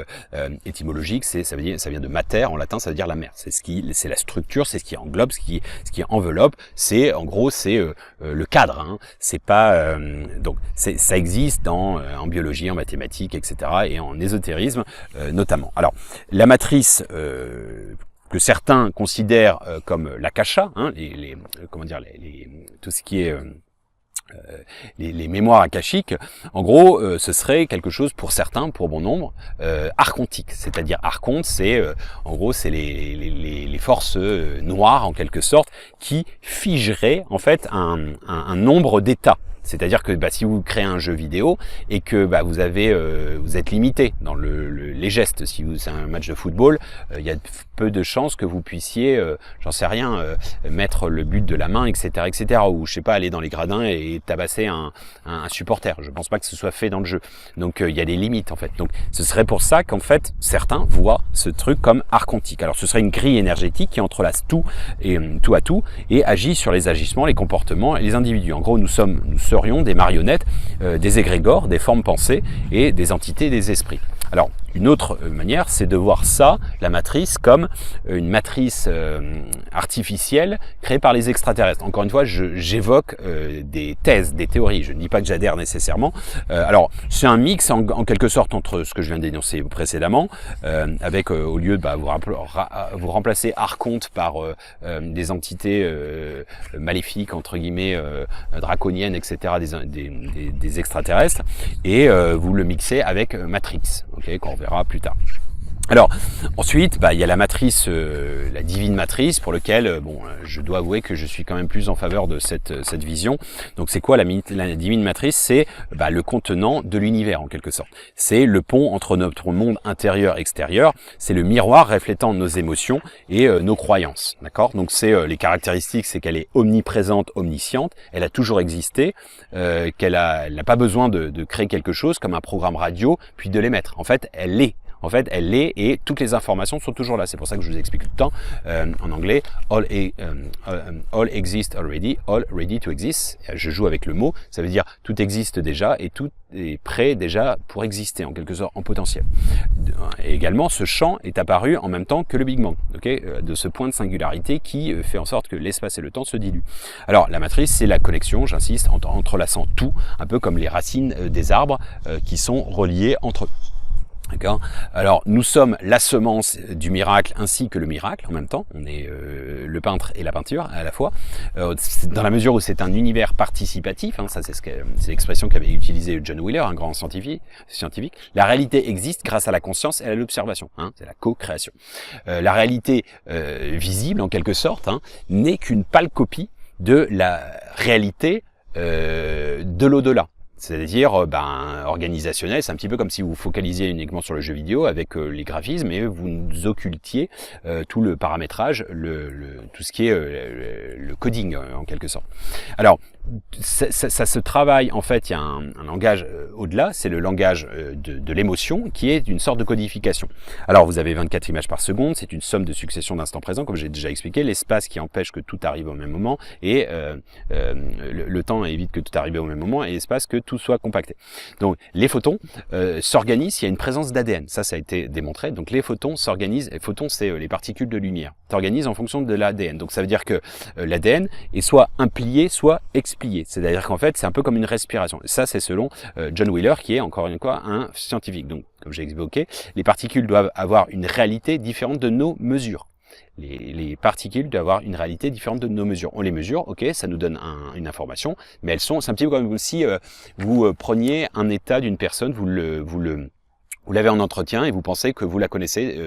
étymologique, ça vient de mater, en latin, ça veut dire la mer. C'est la structure, c'est ce qui englobe, ce qui enveloppe. C'est, en gros, c'est le cadre. Hein. C'est pas donc ça existe en biologie, en mathématiques, etc. et en ésotérisme notamment. Alors, la matrice que certains considèrent comme l'akasha, hein, tout ce qui est les mémoires akashiques, en gros, ce serait quelque chose pour certains, pour bon nombre, archontique. C'est-à-dire archonte, c'est en gros, c'est les forces noires en quelque sorte qui figeraient en fait un nombre d'états. C'est-à-dire que si vous créez un jeu vidéo et que vous êtes limité dans les gestes, si c'est un match de football, il y a peu de chances que vous puissiez, j'en sais rien, mettre le but de la main, etc., etc. Ou je sais pas, aller dans les gradins et tabasser un supporter. Je pense pas que ce soit fait dans le jeu. Donc il y a des limites en fait. Donc ce serait pour ça qu'en fait certains voient ce truc comme archontique. Alors ce serait une grille énergétique qui entrelace tout à tout et agit sur les agissements, les comportements et les individus. En gros, nous serions des marionnettes, des égrégores, des formes pensées et des entités des esprits. Alors, une autre manière, c'est de voir ça, la matrice, comme une matrice artificielle créée par les extraterrestres. Encore une fois, j'évoque des thèses, des théories. Je ne dis pas que j'adhère nécessairement. Alors, c'est un mix en quelque sorte entre ce que je viens d'énoncer précédemment, avec au lieu de vous remplacer archonte par des entités maléfiques, entre guillemets, draconiennes, etc., des extraterrestres, et vous le mixez avec Matrix, okay, qu'on verra plus tard. Alors ensuite, il y a la matrice, la divine matrice, pour lequel je dois avouer que je suis quand même plus en faveur de cette vision. Donc c'est quoi la divine matrice? C'est le contenant de l'univers en quelque sorte. C'est le pont entre notre monde intérieur extérieur. C'est le miroir reflétant nos émotions et nos croyances. D'accord? Donc c'est les caractéristiques, c'est qu'elle est omniprésente, omnisciente. Elle a toujours existé. Elle n'a pas besoin de créer quelque chose comme un programme radio puis de l'émettre. En fait, elle est. Et toutes les informations sont toujours là. C'est pour ça que je vous explique tout le temps en anglais, all exist already, all ready to exist. Je joue avec le mot, ça veut dire tout existe déjà et tout est prêt déjà pour exister en quelque sorte, en potentiel. Et également, ce champ est apparu en même temps que le Big Bang, de ce point de singularité qui fait en sorte que l'espace et le temps se diluent. Alors, la matrice, c'est la connexion, j'insiste, entrelaçant tout, un peu comme les racines des arbres qui sont reliées entre eux. D'accord. Alors, nous sommes la semence du miracle ainsi que le miracle en même temps. On est le peintre et la peinture à la fois. Dans la mesure où c'est un univers participatif, ça c'est l'expression qu'avait utilisée John Wheeler, un grand scientifique. La réalité existe grâce à la conscience et à l'observation. C'est la co-création. La réalité visible, en quelque sorte, n'est qu'une pâle copie de la réalité de l'au-delà. C'est-à-dire organisationnel, c'est un petit peu comme si vous focalisiez uniquement sur le jeu vidéo avec les graphismes et vous occultiez tout le paramétrage, tout ce qui est le coding en quelque sorte. Alors, ça se travaille, en fait, il y a un langage au-delà, c'est le langage de l'émotion qui est une sorte de codification. Alors, vous avez 24 images par seconde, c'est une somme de succession d'instants présents, comme j'ai déjà expliqué, l'espace qui empêche que tout arrive au même moment, et le temps évite que tout arrive au même moment, et l'espace que tout soit compacté. Donc, les photons s'organisent, il y a une présence d'ADN, ça a été démontré, donc les photons s'organisent, les photons c'est les particules de lumière, s'organisent en fonction de l'ADN, donc ça veut dire que l'ADN est soit implié, soit explié. C'est-à-dire qu'en fait, c'est un peu comme une respiration. Ça, c'est selon John Wheeler, qui est encore une fois un scientifique. Donc, comme j'ai évoqué, les particules doivent avoir une réalité différente de nos mesures. Les particules doivent avoir une réalité différente de nos mesures. On les mesure, ok, ça nous donne une information, mais elles sont, c'est un petit peu comme si vous preniez un état d'une personne, vous l'avez en entretien et vous pensez que vous la connaissez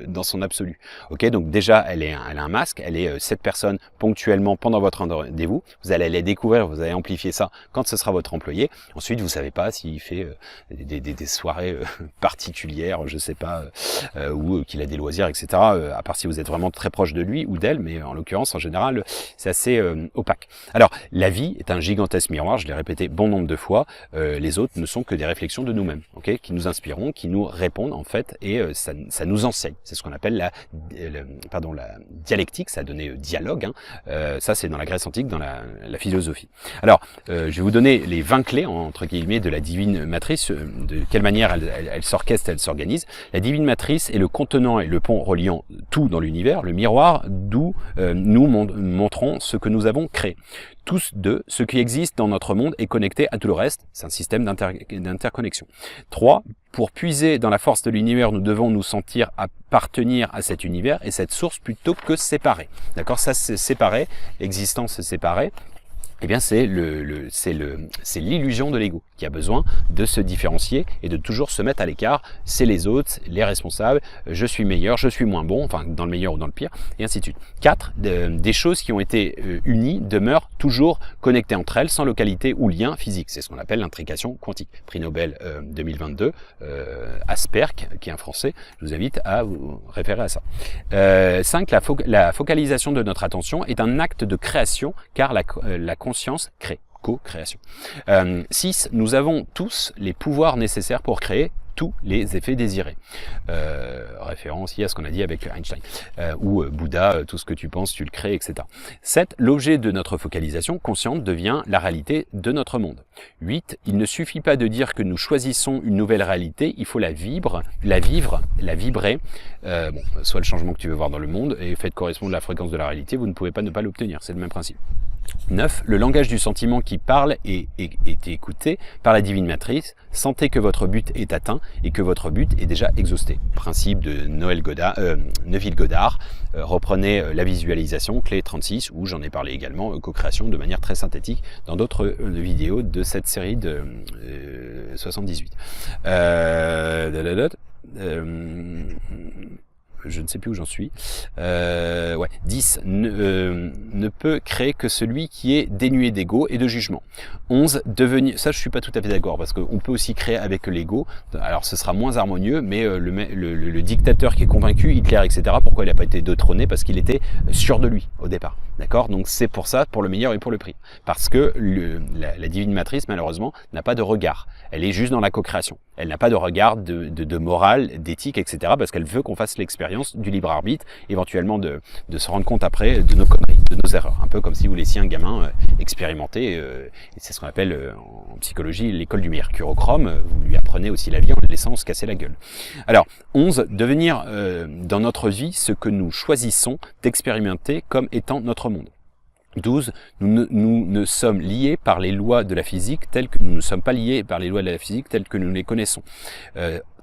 dans son absolu. Ok, donc déjà, elle a un masque, elle est cette personne ponctuellement pendant votre rendez-vous. Vous allez la découvrir, vous allez amplifier ça quand ce sera votre employé. Ensuite, vous savez pas s'il fait des soirées particulières, je sais pas, ou qu'il a des loisirs, etc. À part si vous êtes vraiment très proche de lui ou d'elle, mais en l'occurrence, en général, c'est assez opaque. Alors, la vie est un gigantesque miroir. Je l'ai répété bon nombre de fois. Les autres ne sont que des réflexions de nous-mêmes, ok, qui nous inspirons, qui nous répondent en fait, et ça nous enseigne. C'est ce qu'on appelle la dialectique. Ça a donné dialogue, hein. Ça c'est dans la Grèce antique, dans la philosophie. Alors je vais vous donner les 20 clés entre guillemets de la divine matrice, de quelle manière elle s'orchestre, elle s'organise. La divine matrice est le contenant et le pont reliant tout dans l'univers, le miroir d'où nous montrons ce que nous avons créé. Tous deux, ce qui existe dans notre monde est connecté à tout le reste. C'est un système d'interconnexion. 3. Pour puiser dans la force de l'univers, nous devons nous sentir appartenir à cet univers et cette source plutôt que séparer. D'accord, ça c'est séparé, existence séparée. Eh bien, c'est l'illusion de l'ego qui a besoin de se différencier et de toujours se mettre à l'écart. C'est les autres, les responsables, je suis meilleur, je suis moins bon, enfin dans le meilleur ou dans le pire, et ainsi de suite. 4. Des choses qui ont été unies demeurent toujours connectées entre elles sans localité ou lien physique. C'est ce qu'on appelle l'intrication quantique. Prix Nobel 2022, Asperg, qui est un Français. Je vous invite à vous référer à ça. 5. La focalisation de notre attention est un acte de création car la conscience crée, co-création. 6. Nous avons tous les pouvoirs nécessaires pour créer tous les effets désirés. Référence ici à ce qu'on a dit avec Einstein. Ou Bouddha, tout ce que tu penses, tu le crées, etc. 7. L'objet de notre focalisation consciente devient la réalité de notre monde. 8. Il ne suffit pas de dire que nous choisissons une nouvelle réalité, il faut la vibrer, soit le changement que tu veux voir dans le monde, et faites correspondre la fréquence de la réalité, vous ne pouvez pas ne pas l'obtenir, c'est le même principe. 9. Le langage du sentiment qui parle est écouté par la divine matrice. Sentez que votre but est atteint et que votre but est déjà exhausté. Principe de Neville Goddard. Reprenez la visualisation, clé 36, où j'en ai parlé également, co-création de manière très synthétique dans d'autres vidéos de cette série de 78. Je ne sais plus où j'en suis. 10. Ne peut créer que celui qui est dénué d'ego et de jugement. 11. Devenir. Ça, je suis pas tout à fait d'accord parce qu'on peut aussi créer avec l'ego. Alors, ce sera moins harmonieux, mais le dictateur qui est convaincu, Hitler, etc. Pourquoi il n'a pas été détrôné? Parce qu'il était sûr de lui au départ. D'accord? Donc c'est pour ça, pour le meilleur et pour le pire. Parce que la divine matrice, malheureusement, n'a pas de regard. Elle est juste dans la co-création. Elle n'a pas de regard de morale, d'éthique, etc. Parce qu'elle veut qu'on fasse l'expérience du libre arbitre, éventuellement de se rendre compte après de nos conneries, de nos erreurs. Un peu comme si vous laissiez un gamin expérimenter. C'est ce qu'on appelle en psychologie l'école du mercurochrome. Vous lui apprenez aussi la vie en le laissant se casser la gueule. Alors, 11. Devenir dans notre vie ce que nous choisissons d'expérimenter comme étant notre monde. 12. Nous ne sommes liés par les lois de la physique telles que nous ne sommes pas liés par les lois de la physique telles que nous les connaissons.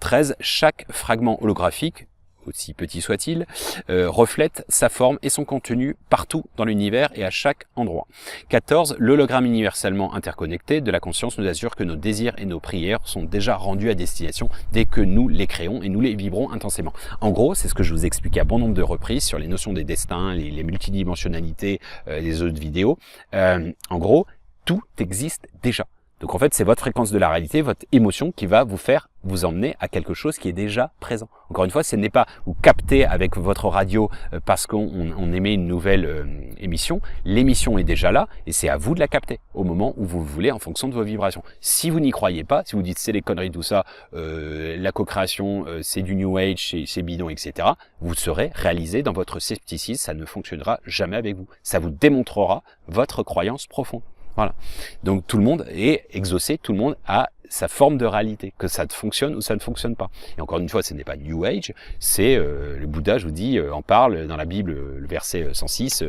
13. Chaque fragment holographique, aussi petit soit-il, reflète sa forme et son contenu partout dans l'univers et à chaque endroit. 14. L'hologramme universellement interconnecté de la conscience nous assure que nos désirs et nos prières sont déjà rendus à destination dès que nous les créons et nous les vibrons intensément. En gros, c'est ce que je vous explique à bon nombre de reprises sur les notions des destins, les multidimensionnalités des autres vidéos. En gros, tout existe déjà. Donc en fait, c'est votre fréquence de la réalité, votre émotion qui va vous emmener à quelque chose qui est déjà présent. Encore une fois, ce n'est pas vous capter avec votre radio parce qu'on émet une nouvelle émission. L'émission est déjà là et c'est à vous de la capter au moment où vous voulez en fonction de vos vibrations. Si vous n'y croyez pas, si vous dites c'est des conneries tout ça, la co-création c'est du New Age, c'est bidon, etc., vous serez réalisé dans votre scepticisme, ça ne fonctionnera jamais avec vous. Ça vous démontrera votre croyance profonde. Voilà. Donc tout le monde est exaucé, tout le monde a sa forme de réalité, que ça fonctionne ou ça ne fonctionne pas. Et encore une fois, ce n'est pas New Age, c'est le Bouddha, je vous dis, en parle dans la Bible, le verset 106,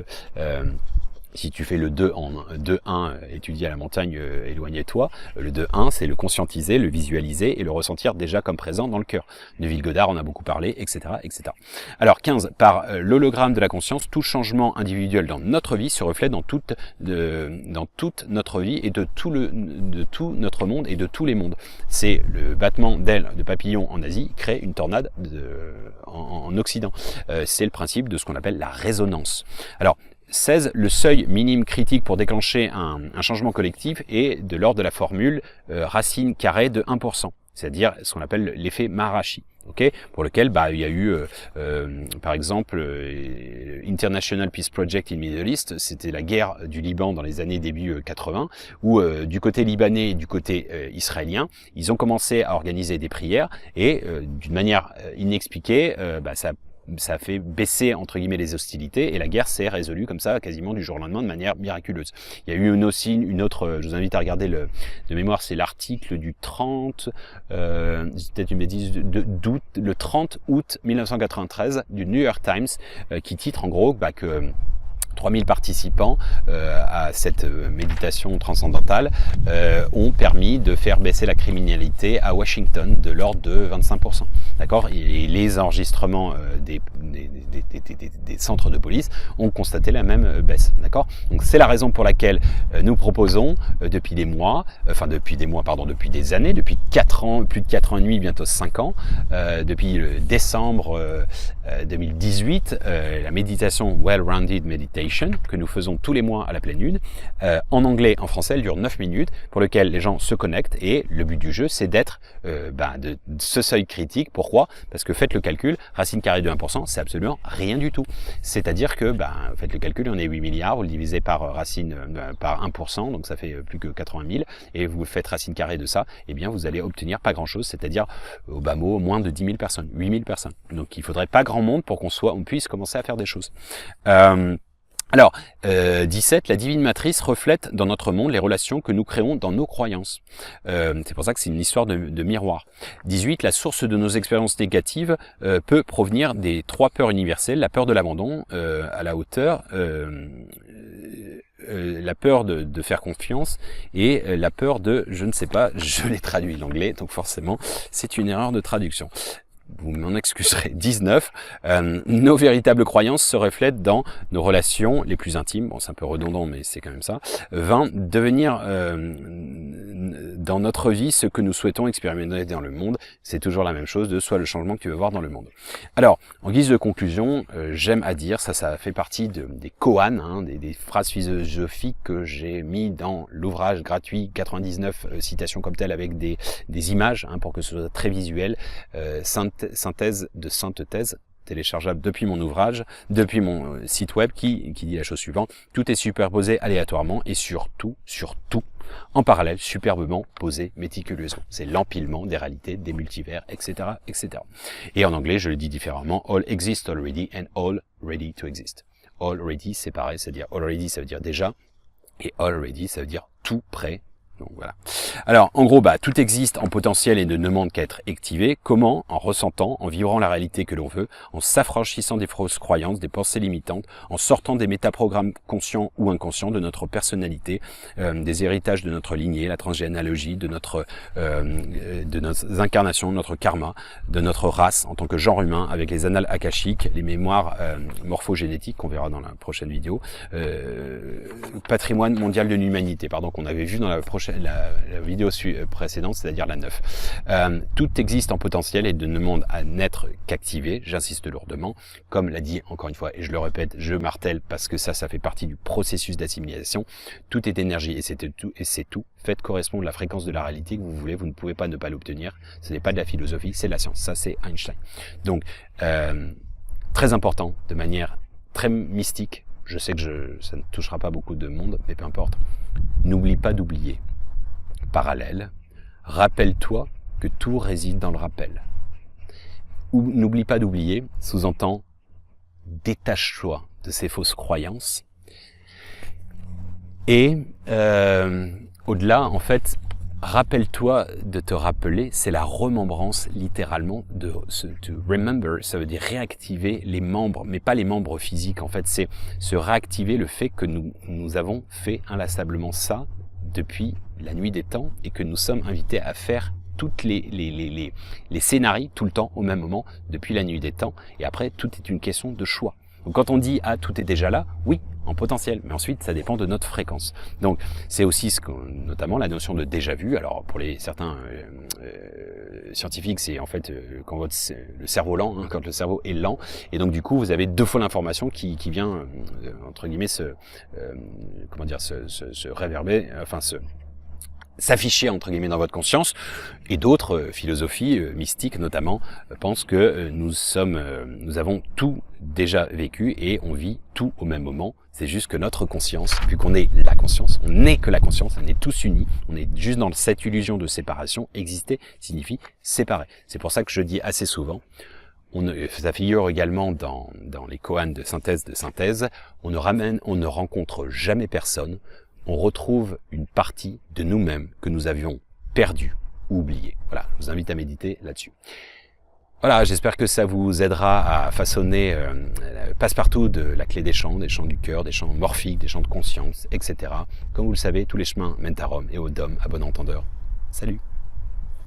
Si tu fais le 2 en 2-1, étudier à la montagne, éloignez-toi, le 2-1, c'est le conscientiser, le visualiser et le ressentir déjà comme présent dans le cœur. Neville Goddard en a beaucoup parlé, etc. etc. Alors 15, par l'hologramme de la conscience, tout changement individuel dans notre vie se reflète dans toute notre vie et de tout notre monde et de tous les mondes. C'est le battement d'ailes de papillons en Asie crée une tornade en Occident. C'est le principe de ce qu'on appelle la résonance. Alors, 16, le seuil minime critique pour déclencher un changement collectif est de l'ordre de la formule racine carrée de 1%, c'est-à-dire ce qu'on appelle l'effet Maharishi, pour lequel il y a eu par exemple International Peace Project in Middle East, c'était la guerre du Liban dans les années début 80, où du côté libanais et du côté israélien, ils ont commencé à organiser des prières et d'une manière inexpliquée, ça a fait baisser entre guillemets les hostilités et la guerre s'est résolue comme ça quasiment du jour au lendemain de manière miraculeuse. Il y a eu une autre, je vous invite à regarder de mémoire, c'est l'article du 30, peut-être une bêtise, d'août, le 30 août 1993 du New York Times qui titre en gros que 3000 participants à cette méditation transcendantale ont permis de faire baisser la criminalité à Washington de l'ordre de 25%. D'accord ? Et les enregistrements des centres de police ont constaté la même baisse. D'accord ? Donc c'est la raison pour laquelle nous proposons depuis des années, depuis 4 ans, plus de 4 ans et demi, bientôt 5 ans, depuis décembre 2018, la méditation Well-Rounded Meditation que nous faisons tous les mois à la pleine lune, en anglais, en français, elle dure 9 minutes, pour lequel les gens se connectent et le but du jeu, c'est d'être de ce seuil critique. Pourquoi ? Parce que faites le calcul, racine carrée de 1%, c'est absolument rien du tout. C'est-à-dire que, faites le calcul, on est 8 milliards, vous le divisez par racine, par 1%, donc ça fait plus que 80 000, et vous faites racine carrée de ça, eh bien vous allez obtenir pas grand-chose, c'est-à-dire au bas mot, moins de 10 000 personnes, 8 000 personnes. Donc il faudrait pas grand monde pour on puisse commencer à faire des choses. Alors, 17, la divine matrice reflète dans notre monde les relations que nous créons dans nos croyances. C'est pour ça que c'est une histoire de miroir. 18, la source de nos expériences négatives peut provenir des 3 peurs universelles, la peur de l'abandon à la hauteur, la peur de faire confiance et la peur de, je ne sais pas, je l'ai traduit en anglais, donc forcément c'est une erreur de traduction. Vous m'en excuserez. 19. Nos véritables croyances se reflètent dans nos relations les plus intimes. Bon, c'est un peu redondant, mais c'est quand même ça. 20. Devenir dans notre vie ce que nous souhaitons expérimenter dans le monde. C'est toujours la même chose, de soit le changement que tu veux voir dans le monde. Alors, en guise de conclusion, j'aime à dire, ça fait partie des koans, des phrases philosophiques que j'ai mis dans l'ouvrage gratuit, 99 citations comme telles avec des images, pour que ce soit très visuel. Synthèse de synthèse téléchargeable depuis mon ouvrage, depuis mon site web qui dit la chose suivante: tout est superposé aléatoirement et surtout en parallèle, superbement posé méticuleusement. C'est l'empilement des réalités, des multivers, etc., etc. Et en anglais, je le dis différemment: all exist already and all ready to exist. Already, c'est pareil, c'est-à-dire already, ça veut dire déjà, et already, ça veut dire tout prêt. Donc voilà. Alors en gros, tout existe en potentiel et ne demande qu'à être activé. Comment? En ressentant, en vibrant la réalité que l'on veut, en s'affranchissant des fausses croyances, des pensées limitantes, en sortant des métaprogrammes conscients ou inconscients de notre personnalité, des héritages de notre lignée, la transgénéalogie, de nos incarnations, notre karma, de notre race en tant que genre humain, avec les annales akashiques, les mémoires morphogénétiques qu'on verra dans la prochaine vidéo, patrimoine mondial de l'humanité, qu'on avait vu dans la vidéo précédente, c'est-à-dire la 9. Tout existe en potentiel et ne demande à n'être qu'activé, j'insiste lourdement, comme l'a dit encore une fois, et je le répète, je martèle parce que ça fait partie du processus d'assimilation. Tout est énergie et c'est tout. Faites correspondre la fréquence de la réalité que vous voulez, vous ne pouvez pas ne pas l'obtenir. Ce n'est pas de la philosophie, c'est de la science. Ça, c'est Einstein. Donc, très important, de manière très mystique. Je sais que ça ne touchera pas beaucoup de monde, mais peu importe. N'oublie pas d'oublier. Parallèle, rappelle-toi que tout réside dans le rappel. Ou n'oublie pas d'oublier, sous-entend, détache-toi de ces fausses croyances. Et au-delà, en fait, rappelle-toi de te rappeler, c'est la remembrance littéralement to remember, ça veut dire réactiver les membres, mais pas les membres physiques en fait, c'est se réactiver le fait que nous avons fait inlassablement ça depuis la nuit des temps et que nous sommes invités à faire toutes les scénarios tout le temps au même moment depuis la nuit des temps et après tout est une question de choix. Donc quand on dit « ah, tout est déjà là », oui, en potentiel, mais ensuite ça dépend de notre fréquence. Donc c'est aussi notamment la notion de déjà-vu. Alors pour certains scientifiques, c'est en fait quand le cerveau lent, hein, quand le cerveau est lent, et donc du coup vous avez 2 fois l'information qui vient entre guillemets se réverber, enfin s'afficher entre guillemets dans votre conscience, et d'autres philosophies mystiques notamment pensent que nous avons tout déjà vécu et on vit tout au même moment. C'est juste que notre conscience, vu qu'on est la conscience, on n'est que la conscience, on est tous unis, on est juste dans cette illusion de séparation. Exister signifie séparer. C'est pour ça que je dis assez souvent, ça figure également dans les koans de synthèse, on ne rencontre jamais personne. On retrouve une partie de nous-mêmes que nous avions perdue ou oubliée. Voilà, je vous invite à méditer là-dessus. Voilà, j'espère que ça vous aidera à façonner passe-partout de la clé des champs du cœur, des champs morphiques, des champs de conscience, etc. Comme vous le savez, tous les chemins mènent à Rome et au Dôme à bon entendeur. Salut!